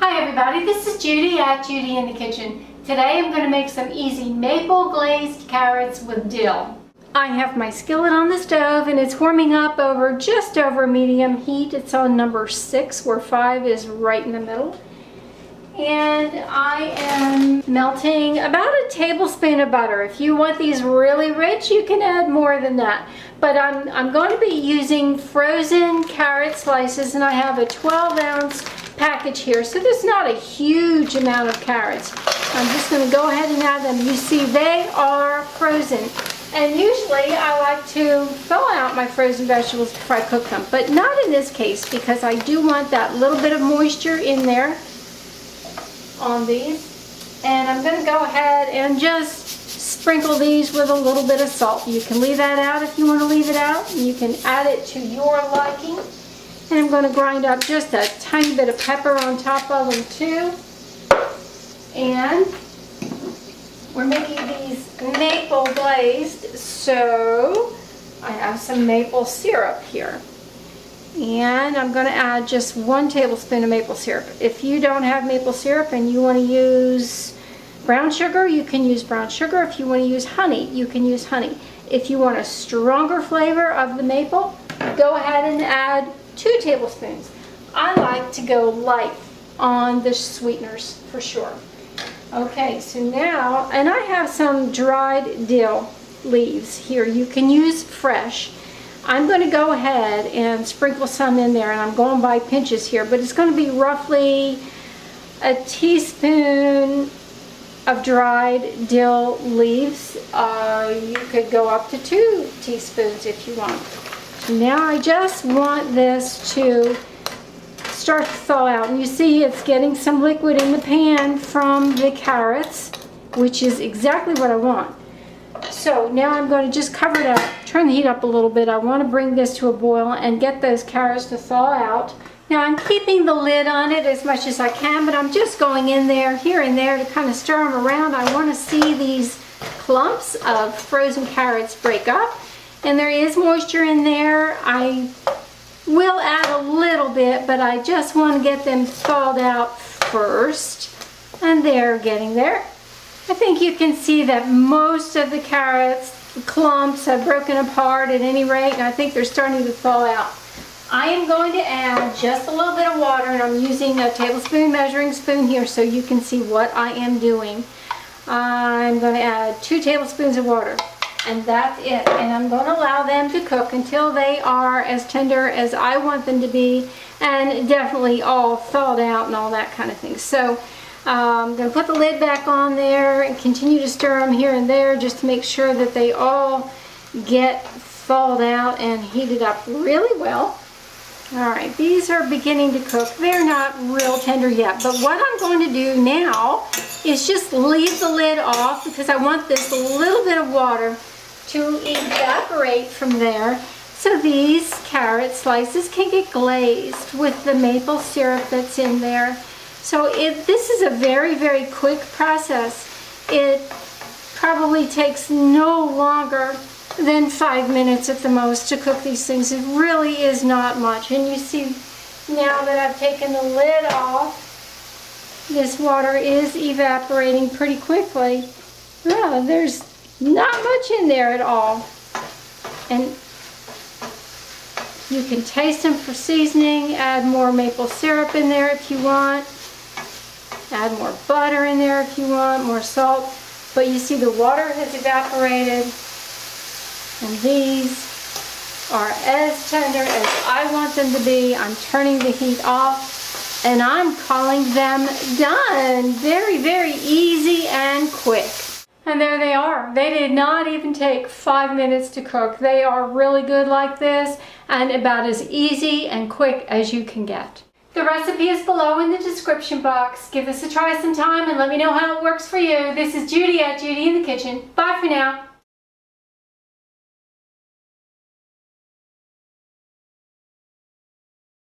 Hi everybody, this is Judy at Judi in the Kitchen. Today I'm going to make some easy maple glazed carrots with dill. I have my skillet on the stove and it's warming up just over medium heat. It's on number 6 where 5 is right in the middle. And I am melting about a tablespoon of butter. If you want these really rich, you can add more than that. But I'm going to be using frozen carrot slices, and I have a 12-ounce package here. So there's not a huge amount of carrots. I'm just going to go ahead and add them. You see, they are frozen. And usually I like to thaw out my frozen vegetables before I cook them. But not in this case, because I do want that little bit of moisture in there on these. And I'm going to go ahead and just sprinkle these with a little bit of salt. You can leave that out if you want to leave it out. You can add it to your liking. And I'm going to grind up just a tiny bit of pepper on top of them too. And we're making these maple glazed, so I have some maple syrup here. And I'm going to add just 1 tablespoon of maple syrup. If you don't have maple syrup and you want to use brown sugar, you can use brown sugar. If you want to use honey, you can use honey. If you want a stronger flavor of the maple, go ahead and add 2 tablespoons. I like to go light on the sweeteners for sure. Okay, so now, and I have some dried dill leaves here. You can use fresh. I'm going to go ahead and sprinkle some in there, and I'm going by pinches here, but it's going to be roughly a teaspoon of dried dill leaves. You could go up to 2 teaspoons if you want. Now I just want this to start to thaw out, and you see it's getting some liquid in the pan from the carrots, which is exactly what I want. So now I'm going to just cover it up, turn the heat up a little bit. I want to bring this to a boil and get those carrots to thaw out. Now I'm keeping the lid on it as much as I can, but I'm just going in there, here and there, to kind of stir them around. I want to see these clumps of frozen carrots break up, and there is moisture in there. I will add a little bit, but I just want to get them thawed out first, and they're getting there. I think you can see that most of the carrots, the clumps, have broken apart at any rate, and I think they're starting to thaw out. I am going to add just a little bit of water, and I'm using a tablespoon measuring spoon here so you can see what I am doing. I'm going to add 2 tablespoons of water, and that's it. And I'm going to allow them to cook until they are as tender as I want them to be, and definitely all thawed out and all that kind of thing. So I'm going to put the lid back on there and continue to stir them here and there just to make sure that they all get thawed out and heated up really well. Alright, these are beginning to cook. They're not real tender yet, but what I'm going to do now is just leave the lid off because I want this little bit of water to evaporate from there so these carrot slices can get glazed with the maple syrup that's in there. So this is a very, very quick process. It probably takes no longer than 5 minutes at the most to cook these things. It really is not much. And you see now that I've taken the lid off, this water is evaporating pretty quickly. Oh, there's not much in there at all. And you can taste them for seasoning. Add more maple syrup in there if you want. Add more butter in there if you want, more salt. But you see the water has evaporated, and these are as tender as I want them to be. I'm turning the heat off, and I'm calling them done. Very, very easy and quick. And there they are. They did not even take 5 minutes to cook. They are really good like this, and about as easy and quick as you can get. The recipe is below in the description box. Give this a try sometime and let me know how it works for you. This is Judi at Judi in the Kitchen. Bye for now.